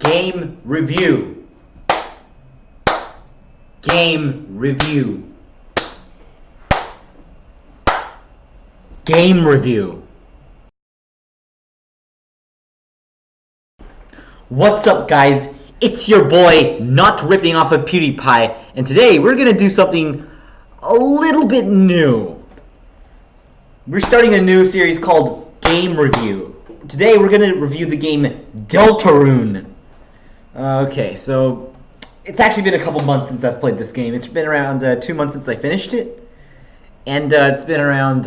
Game review. Game review. Game review. What's up, guys? It's your boy, not ripping off of PewDiePie, and today we're gonna do something a little bit new. We're starting a new series called Game Review. Today we're gonna review the game Deltarune. Okay, so it's actually been a couple months since I've played this game. It's been around 2 months since I finished it, and it's been around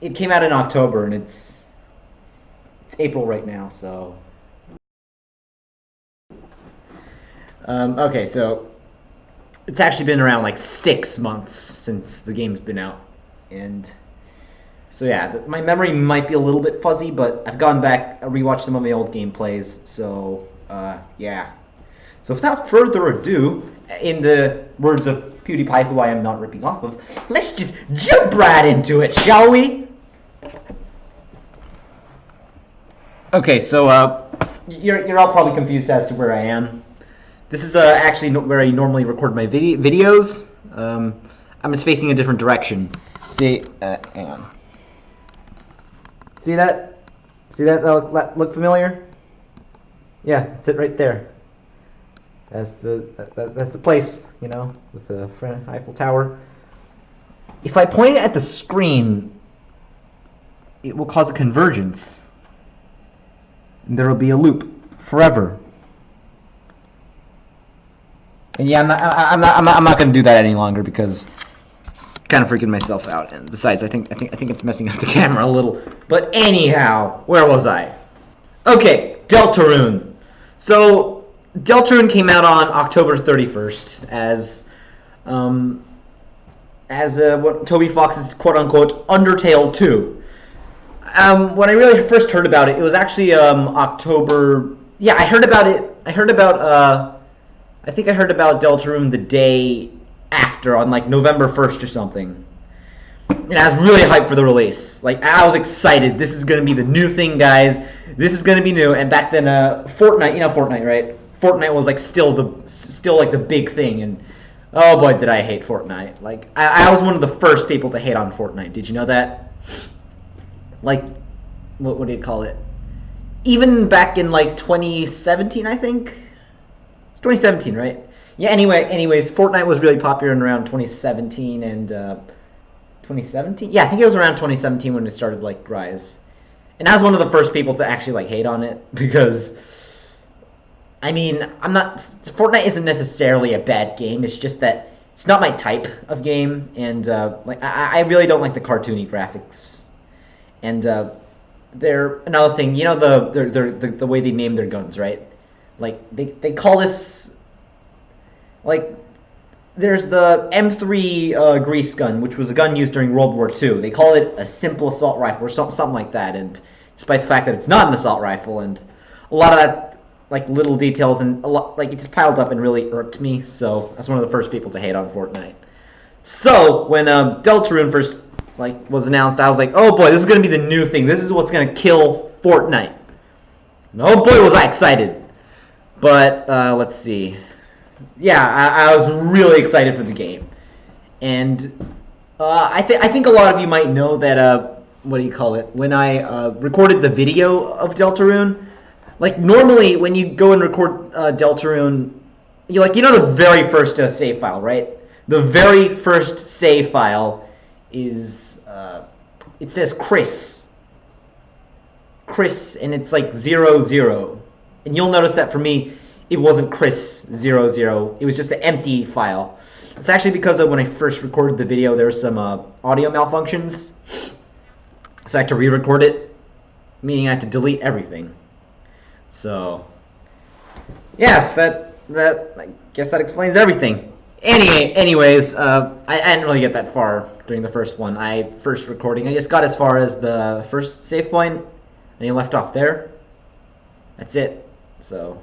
it came out in October, and it's April right now, so. Okay, so it's actually been around like 6 months since the game's been out, and so yeah, my memory might be a little bit fuzzy, but I've gone back, rewatched some of my old gameplays, so yeah. So without further ado, in the words of PewDiePie, who I am not ripping off of, let's just jump right into it, shall we? Okay, so you're all probably confused as to where I am. This is actually where I normally record my videos. I'm just facing a different direction. See, hang on. See that? See that? Look familiar? Yeah, it's it right there. That's the place, you know, with the Eiffel Tower. If I point it at the screen, it will cause a convergence, and there will be a loop forever. And yeah, I'm not going to do that any longer because I'm kind of freaking myself out. And besides, I think it's messing up the camera a little. But anyhow, where was I? Okay, Deltarune. So Deltarune came out on October 31st as what Toby Fox's quote-unquote Undertale 2. When I really first heard about it, it was actually October. Yeah, I heard about it. I think I heard about Deltarune the day after, on like November 1st or something. And I was really hyped for the release. Like, I was excited. This is going to be the new thing, guys. This is going to be new. And back then, Fortnite, you know Fortnite, right? Fortnite was like still like the big thing. And oh boy, did I hate Fortnite. Like, I was one of the first people to hate on Fortnite. Did you know that? Like, what do you call it? Even back in like 2017, I think. It's 2017, right? Yeah, anyways, Fortnite was really popular in around 2017 and 2017? Yeah, I think it was around 2017 when it started like rise. And I was one of the first people to actually like hate on it because I mean, Fortnite isn't necessarily a bad game. It's just that it's not my type of game, and like I really don't like the cartoony graphics. And they're another thing, you know, the way they name their guns, right? Like, they call this, like, there's the M3 grease gun, which was a gun used during World War II. They call it a simple assault rifle or something like that, and despite the fact that it's not an assault rifle, and a lot of that, like, little details, and a lot, like, it just piled up and really irked me, so I was one of the first people to hate on Fortnite. So, when Deltarune first, like, was announced, I was like, oh boy, this is going to be the new thing. This is what's going to kill Fortnite. And oh boy, was I excited. But, let's see. Yeah, I was really excited for the game. And I think a lot of you might know that, what do you call it? When I recorded the video of Deltarune, like, normally when you go and record Deltarune, you know the very first save file, right? The very first save file is, it says Chris, and it's like 00. And you'll notice that for me, it wasn't Chris00. It was just an empty file. It's actually because of when I first recorded the video, there were some audio malfunctions. So I had to re-record it, meaning I had to delete everything. So, yeah, I guess that explains everything. Anyways, I didn't really get that far during the first one. I just got as far as the first save point, and he left off there. That's it. So,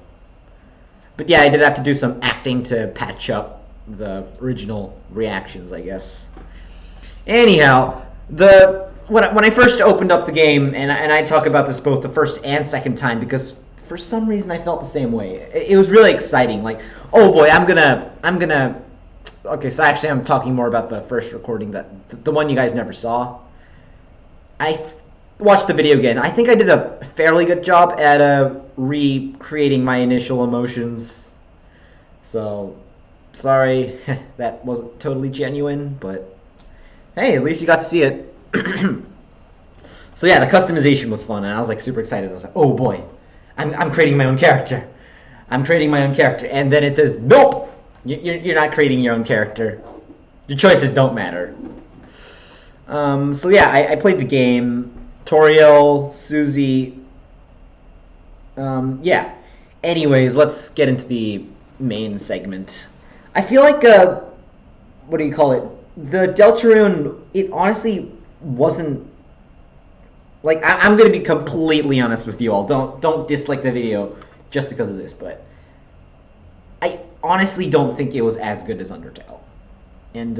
but yeah, I did have to do some acting to patch up the original reactions, I guess. Anyhow, when I first opened up the game, and I talk about this both the first and second time, because for some reason I felt the same way. It was really exciting. Like, oh boy, I'm gonna. Okay, so actually I'm talking more about the first recording, that the one you guys never saw. I watched the video again. I think I did a fairly good job at recreating my initial emotions. So, sorry that wasn't totally genuine, but hey, at least you got to see it. So yeah, the customization was fun, and I was like super excited. I was like, oh boy, I'm creating my own character. I'm creating my own character, and then it says, nope, you're not creating your own character. Your choices don't matter. So yeah, I played the game. Toriel, Susie. Yeah. Anyways, let's get into the main segment. I feel like what do you call it? The Deltarune. It honestly wasn't. Like, I'm gonna be completely honest with you all. Don't dislike the video just because of this, but I honestly don't think it was as good as Undertale. And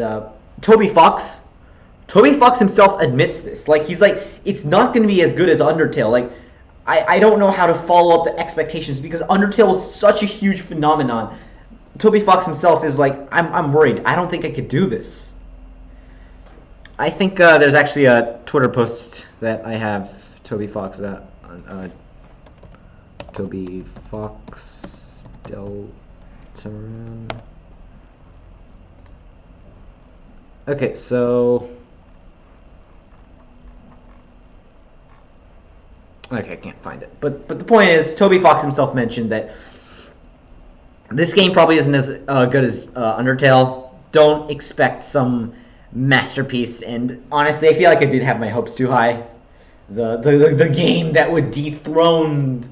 Toby Fox himself admits this. Like, he's like, it's not gonna be as good as Undertale. Like, I don't know how to follow up the expectations because Undertale is such a huge phenomenon. Toby Fox himself is like, I'm worried. I don't think I could do this. I think there's actually a Twitter post that I have Toby Fox Toby Fox Deltarune. Okay, so okay, I can't find it. But the point is, Toby Fox himself mentioned that this game probably isn't as good as Undertale. Don't expect some masterpiece, and honestly, I feel like I did have my hopes too high. The game that would dethrone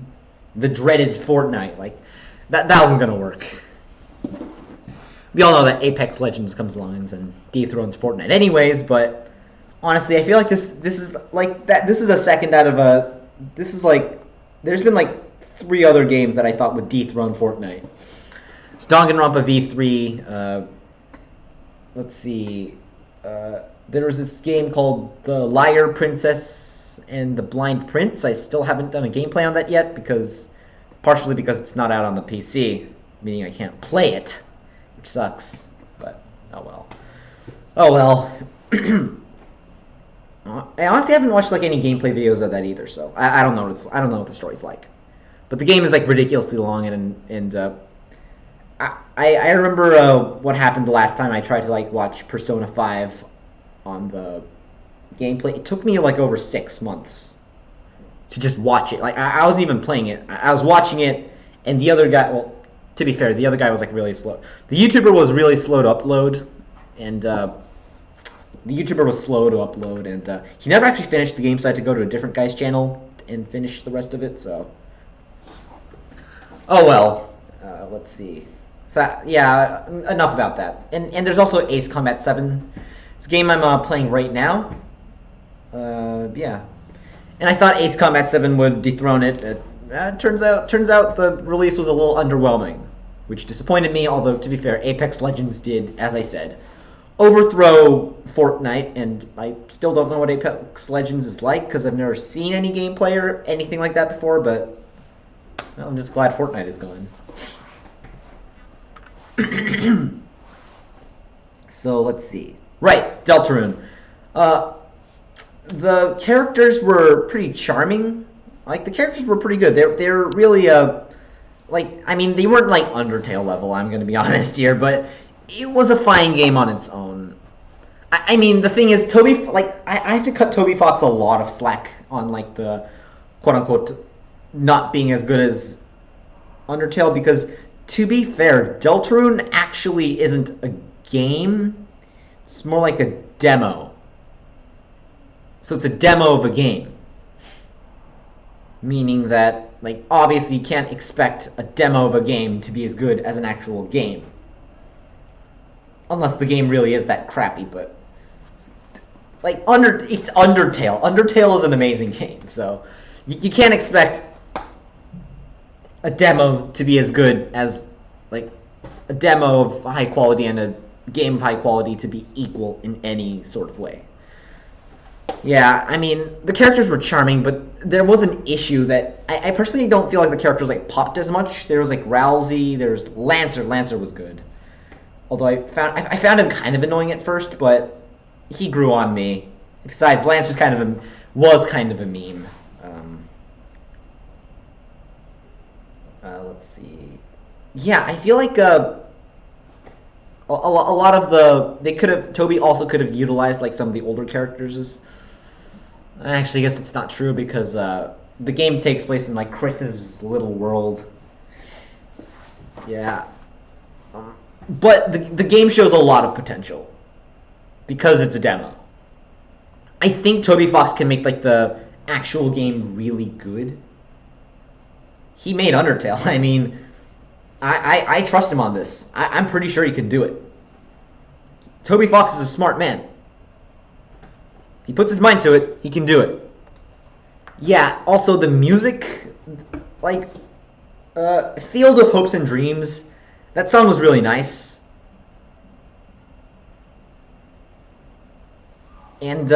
the dreaded Fortnite, like that wasn't gonna work. We all know that Apex Legends comes along and dethrones Fortnite, anyways. But honestly, I feel like this is like that. This is a second out of a. This is like there's been like 3 other games that I thought would dethrone Fortnite. It's Danganronpa V3. Let's see. There was this game called The Liar Princess and the Blind Prince. I still haven't done a gameplay on that yet partially because it's not out on the PC, meaning I can't play it, which sucks. But oh well. Oh well. I honestly haven't watched like any gameplay videos of that either, so I don't know I don't know what the story's like. But the game is like ridiculously long, and I remember what happened the last time I tried to like watch Persona 5 on the gameplay. It took me like over 6 months to just watch it. Like I wasn't even playing it. I was watching it, and the other guy. Well, to be fair, the other guy was like really slow. The YouTuber was really slow to upload, and he never actually finished the game, so I had to go to a different guy's channel and finish the rest of it. So, oh well. Let's see. So yeah, enough about that. And there's also Ace Combat 7. It's a game I'm playing right now. Yeah. And I thought Ace Combat 7 would dethrone it. Turns out the release was a little underwhelming, which disappointed me. Although to be fair, Apex Legends did, as I said, overthrow Fortnite, and I still don't know what Apex Legends is like because I've never seen any gameplay or anything like that before. But well, I'm just glad Fortnite is gone. So let's see. Right, Deltarune. The characters were pretty charming. Like the characters were pretty good. They're really like, I mean, they weren't like Undertale level. I'm gonna be honest here, but it was a fine game on its own. I mean, the thing is, I have to cut Toby Fox a lot of slack on like the quote unquote not being as good as Undertale because, to be fair, Deltarune actually isn't a game. It's more like a demo. So it's a demo of a game. Meaning that, like, obviously you can't expect a demo of a game to be as good as an actual game. Unless the game really is that crappy, but like it's Undertale. Undertale is an amazing game, so you can't expect a demo to be as good as like a demo of high quality and a game of high quality to be equal in any sort of way. Yeah, I mean, the characters were charming, but there was an issue that I personally don't feel like the characters like popped as much. There was like Rousey, there's Lancer. Lancer was good, although I found him kind of annoying at first, but he grew on me. Besides, Lancer's was kind of a meme. Let's see. Yeah, I feel like a lot of Toby also could have utilized like some of the older characters. Actually, I guess it's not true because the game takes place in like Chris's little world. Yeah, but the game shows a lot of potential because it's a demo. I think Toby Fox can make like the actual game really good. He made Undertale. I mean, I trust him on this. I'm pretty sure he can do it. Toby Fox is a smart man. He puts his mind to it, he can do it. Yeah, also the music, like, Field of Hopes and Dreams, that song was really nice. And,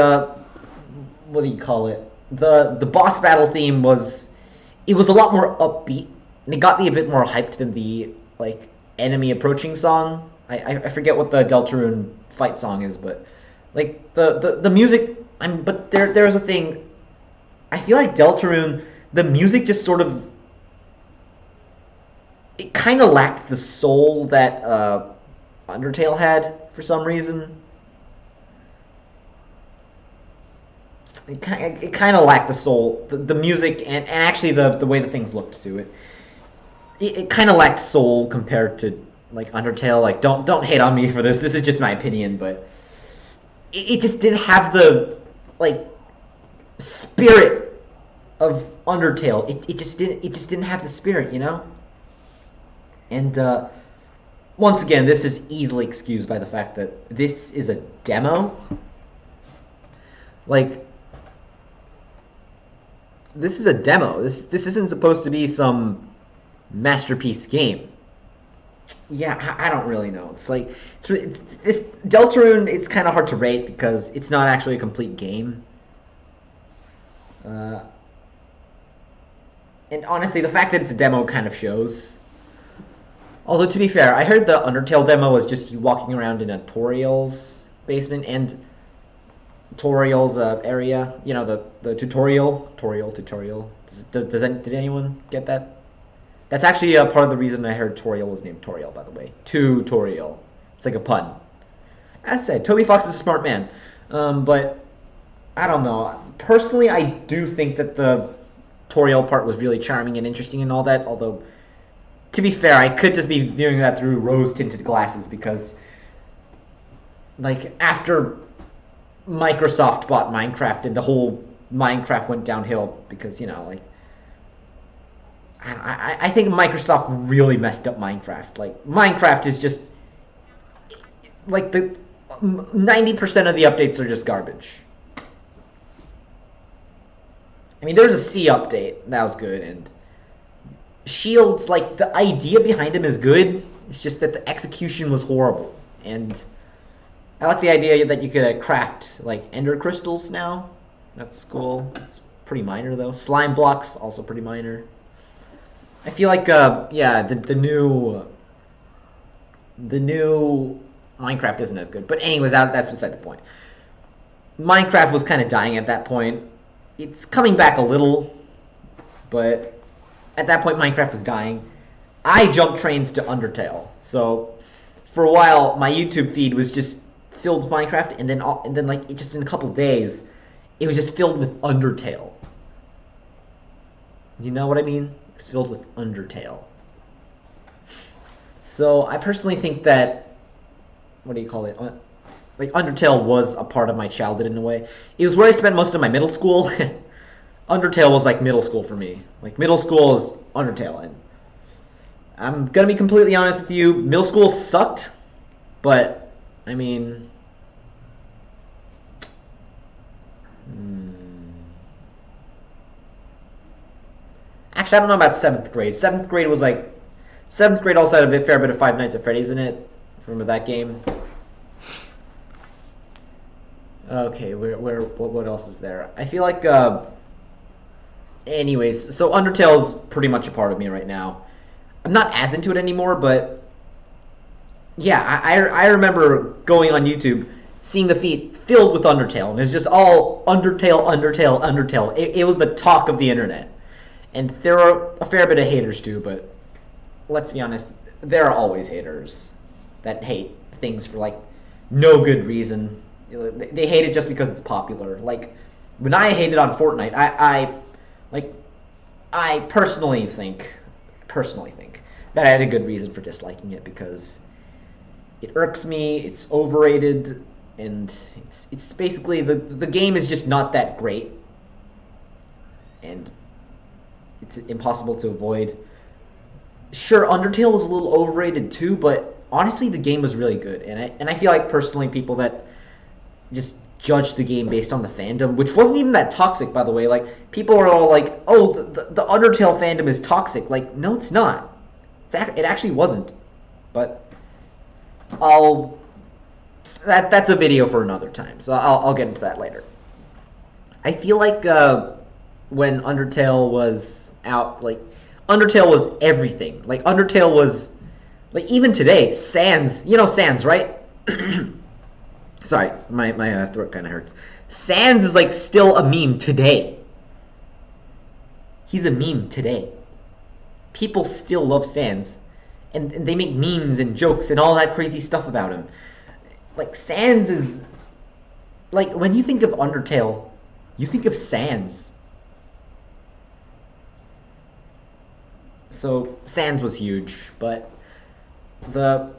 what do you call it? The boss battle theme it was a lot more upbeat, and it got me a bit more hyped than the, like, enemy approaching song. I forget what the Deltarune fight song is, but like the music. But there's a thing. I feel like Deltarune, the music just sort of, it kind of lacked the soul that Undertale had for some reason. It kind of lacked the soul, the music, and actually the way the things looked to it. It kind of lacked soul compared to like Undertale. Like don't hate on me for this. This is just my opinion, but it just didn't have the like spirit of Undertale. It just didn't have the spirit, you know. And once again, this is easily excused by the fact that this is a demo. Like, this is a demo. This isn't supposed to be some masterpiece game. Yeah, I don't really know. It's like Deltarune. It's kind of hard to rate because it's not actually a complete game. And honestly, the fact that it's a demo kind of shows. Although to be fair, I heard the Undertale demo was just you walking around in a Toriel's basement and Toriel's area. You know, the tutorial. Did anyone get that? That's actually part of the reason I heard Toriel was named Toriel, by the way. Tutorial. It's like a pun. As said, Toby Fox is a smart man. But I don't know. Personally, I do think that the Toriel part was really charming and interesting and all that. Although, to be fair, I could just be viewing that through rose-tinted glasses because, like, after Microsoft bought Minecraft and the whole Minecraft went downhill because, you know, like, I think Microsoft really messed up Minecraft. Like, Minecraft is just, like, 90% of the updates are just garbage. I mean, there's a C update. That was good. And Shields, like, the idea behind him is good. It's just that the execution was horrible. And I like the idea that you could craft, like, ender crystals now. That's cool. It's pretty minor, though. Slime blocks, also pretty minor. I feel like, yeah, the new Minecraft isn't as good. But anyways, that's beside the point. Minecraft was kind of dying at that point. It's coming back a little, but at that point, Minecraft was dying. I jumped trains to Undertale, so for a while, my YouTube feed was just filled with Minecraft, and then like just in a couple days, it was just filled with Undertale. You know what I mean? It's filled with Undertale. So I personally think that, what do you call it? Like, Undertale was a part of my childhood in a way. It was where I spent most of my middle school. Undertale was like middle school for me. Like, middle school is Undertale. And I'm gonna be completely honest with you, middle school sucked, but, I mean... Actually, I don't know about 7th grade. 7th grade was like... 7th grade also had a fair bit of Five Nights at Freddy's in it. Remember that game? Okay, what else is there? I feel like, anyways, so Undertale's pretty much a part of me right now. I'm not as into it anymore, but yeah, I remember going on YouTube, seeing the feed filled with Undertale, and it's just all Undertale, Undertale, Undertale. It was the talk of the internet, and there are a fair bit of haters too. But let's be honest, there are always haters that hate things for like no good reason. They hate it just because it's popular. Like when I hated on Fortnite, like I personally think that I had a good reason for disliking it because it irks me. It's overrated, and it's basically the game is just not that great, and it's impossible to avoid. Sure, Undertale was a little overrated too, but honestly, the game was really good, and I feel like personally, people that just judge the game based on the fandom, which wasn't even that toxic, by the way. Like people are all like, "Oh, the Undertale fandom is toxic." Like, no, it's not. It actually wasn't, but I'll that's a video for another time, so I'll get into that later. I feel like when Undertale was out, like Undertale was everything. Like Undertale was like even today, Sans. You know Sans, right? Sorry, my throat kind of hurts. Sans is like still a meme today. He's a meme today. People still love Sans, and they make memes and jokes and all that crazy stuff about him. Like Sans is like when you think of Undertale, you think of Sans. So Sans was huge, but the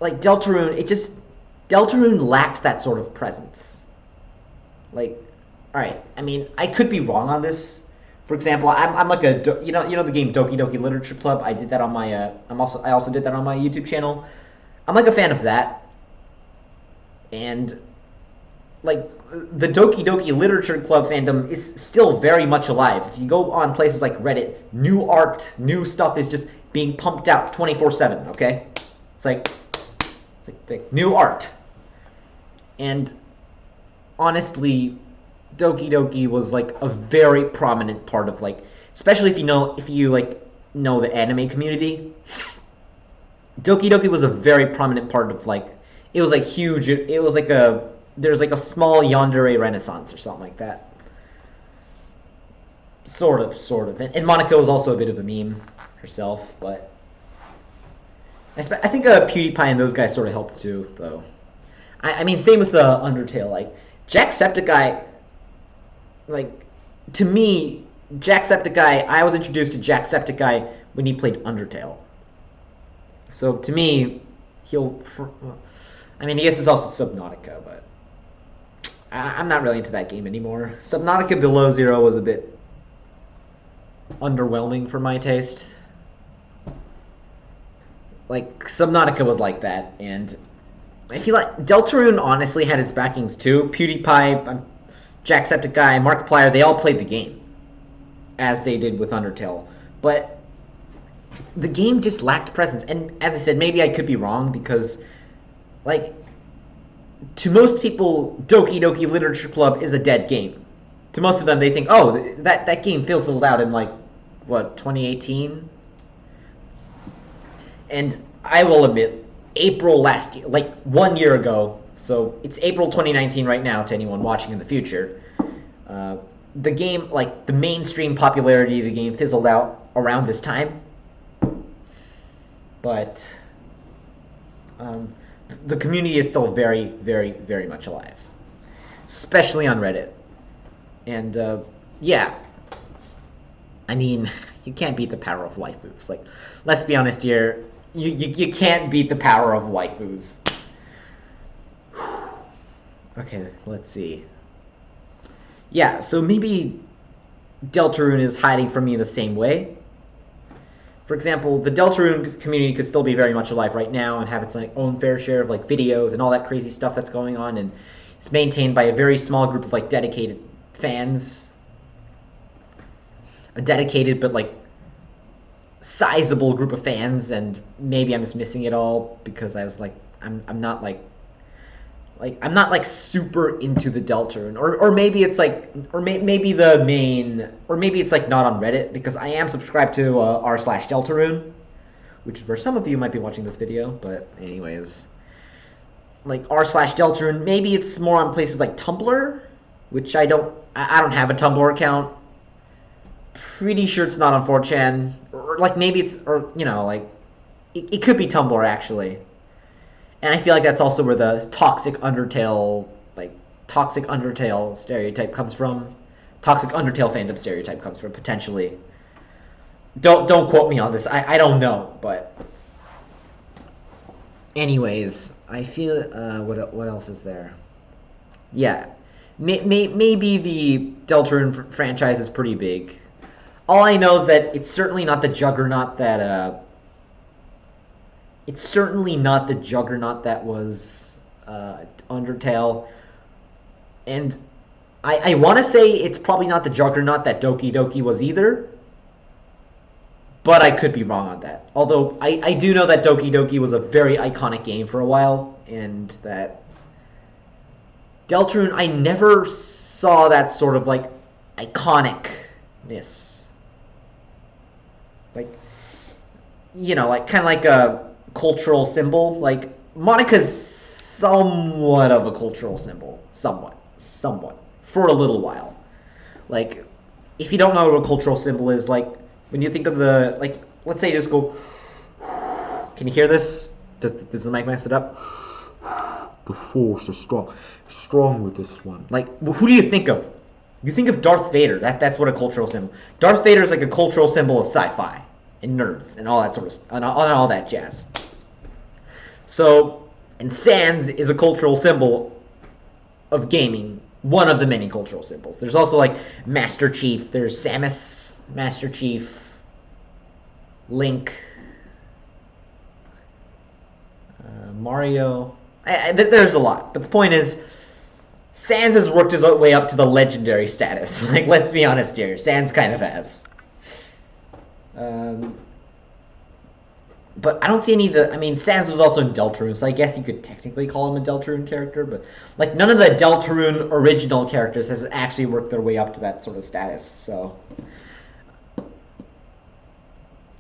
like Deltarune lacked that sort of presence. Like, all right, I mean, I could be wrong on this. For example, I'm like you know the game Doki Doki Literature Club. I did that on my I also did that on my YouTube channel. I'm like a fan of that, and like the Doki Doki Literature Club fandom is still very much alive. If you go on places like Reddit, new art, new stuff is just being pumped out 24/7. Okay, it's like new art, and honestly, Doki Doki was like a very prominent part of like, especially if you like know the anime community. Doki Doki was a very prominent part of like, it was like huge. It was like there's like a small yandere renaissance or something like that. Sort of. And Monaco was also a bit of a meme herself, but I think PewDiePie and those guys sort of helped too, though. I mean, same with Undertale. Like Jacksepticeye, like to me, Jacksepticeye. I was introduced to Jacksepticeye when he played Undertale. So to me, I mean, I guess it's also Subnautica, but I'm not really into that game anymore. Subnautica Below Zero was a bit underwhelming for my taste. Like Subnautica was like that, and I feel like Deltarune honestly had its backings too. PewDiePie, Jacksepticeye, Markiplier, they all played the game as they did with Undertale, but the game just lacked presence. And as I said, maybe I could be wrong because, like, to most people, Doki Doki Literature Club is a dead game. To most of them, they think, oh, that game fizzled out in like what 2018. And I will admit, April last year, like 1 year ago, so it's April 2019 right now to anyone watching in the future, the game, like the mainstream popularity of the game fizzled out around this time. But the community is still very, very, very much alive, especially on Reddit. And yeah, I mean, you can't beat the power of waifus. Like, let's be honest here. You can't beat the power of waifus. Okay, let's see. Yeah, so maybe Deltarune is hiding from me the same way. For example, the Deltarune community could still be very much alive right now and have its like own fair share of like videos and all that crazy stuff that's going on, and it's maintained by a very small group of like dedicated fans. A dedicated but like sizable group of fans, and maybe I'm just missing it all because I was like I'm not like like I'm not like super into the Deltarune, or maybe it's like, maybe the main, or maybe it's like not on Reddit, because I am subscribed to r/Deltarune, which is where some of you might be watching this video. But anyways, like r/Deltarune, maybe it's more on places like Tumblr, which I don't have a Tumblr account. Pretty sure it's not on 4chan, or like maybe it's, or you know, like it could be Tumblr actually. And I feel like that's also where the toxic Undertale stereotype comes from. Toxic Undertale fandom stereotype comes from, potentially. Don't quote me on this. I don't know, but anyways, I feel what else is there? Yeah, maybe the Deltarune franchise is pretty big. All I know is that it's certainly not the juggernaut that was Undertale, and I want to say it's probably not the juggernaut that Doki Doki was either, but I could be wrong on that. Although I do know that Doki Doki was a very iconic game for a while, and that Deltarune, I never saw that sort of like iconicness. Like, you know, like kind of like a cultural symbol. Like Monica's somewhat of a cultural symbol, somewhat, for a little while. Like, if you don't know what a cultural symbol is, like when you think of the, like, let's say just go. Can you hear this? Does the mic mess it up? The Force is strong with this one. Like, who do you think of? You think of Darth Vader. That's what a cultural symbol. Darth Vader is like a cultural symbol of sci-fi and nerds and all that sort of and all that jazz. So, and Sans is a cultural symbol of gaming. One of the many cultural symbols. There's also like Master Chief. There's Samus, Master Chief, Link, Mario. There's a lot, but the point is, Sans has worked his way up to the legendary status. Like, let's be honest here, Sans kind of has. But I don't see any of the. I mean, Sans was also in Deltarune, so I guess you could technically call him a Deltarune character. But like, none of the Deltarune original characters has actually worked their way up to that sort of status. So,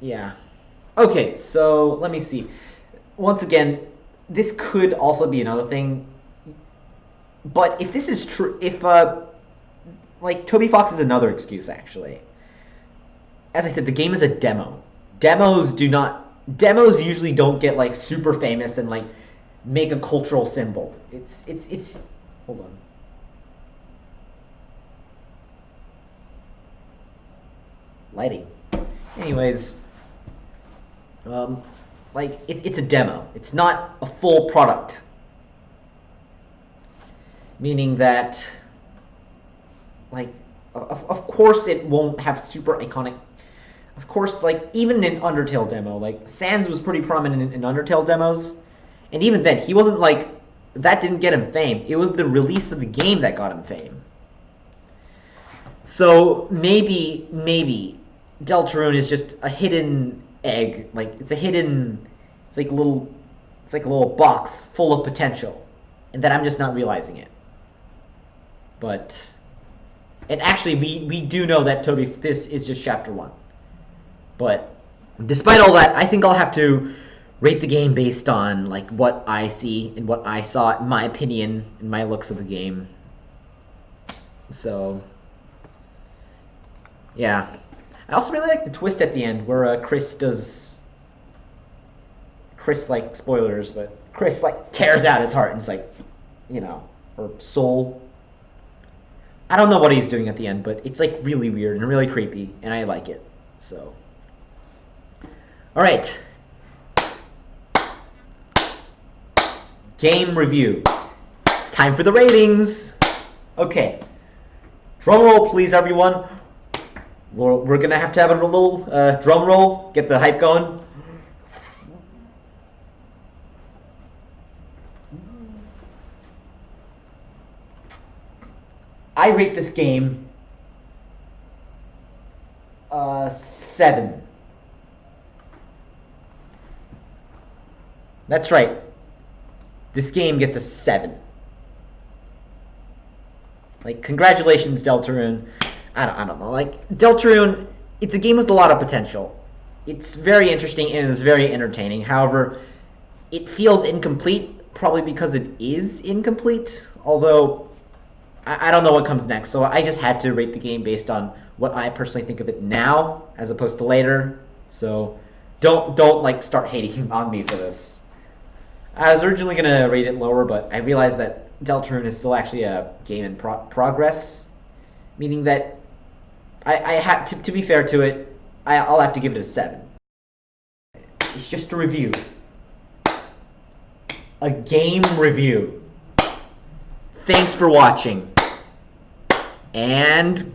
yeah. Okay, so let me see. Once again, this could also be another thing. But if this is true, if like Toby Fox is another excuse actually. As I said, the game is a demo. Demos usually don't get like super famous and like make a cultural symbol. It's hold on. Lighting. Anyways, like it's a demo. It's not a full product. Meaning that, like, of course it won't have super iconic. Of course, like, even in Undertale demo, like, Sans was pretty prominent in Undertale demos. And even then, he wasn't, like, that didn't get him fame. It was the release of the game that got him fame. So, maybe, Deltarune is just a hidden egg. Like, it's like a little box full of potential. And that I'm just not realizing it. But, and actually, we do know that this is just Chapter 1. But, despite all that, I think I'll have to rate the game based on, like, what I see and what I saw, in my opinion, and my looks of the game. So, yeah. I also really like the twist at the end, where Chris, like, spoilers, but Chris, like, tears out his heart, and it's like, you know, or soul. I don't know what he's doing at the end, but it's like really weird and really creepy, and I like it. So, all right. Game review. It's time for the ratings. Okay. Drum roll, please, everyone. We're gonna have to have a little drum roll. Get the hype going. I rate this game 7. That's right. This game gets a 7. Like, congratulations, Deltarune. I don't know. Like, Deltarune, it's a game with a lot of potential. It's very interesting and it's very entertaining. However, it feels incomplete, probably because it is incomplete. Although, I don't know what comes next, so I just had to rate the game based on what I personally think of it now, as opposed to later. So, don't like start hating on me for this. I was originally gonna rate it lower, but I realized that Deltarune is still actually a game in progress, meaning that I have to be fair to it, I'll have to give it a 7. It's just a review, a game review. Thanks for watching, and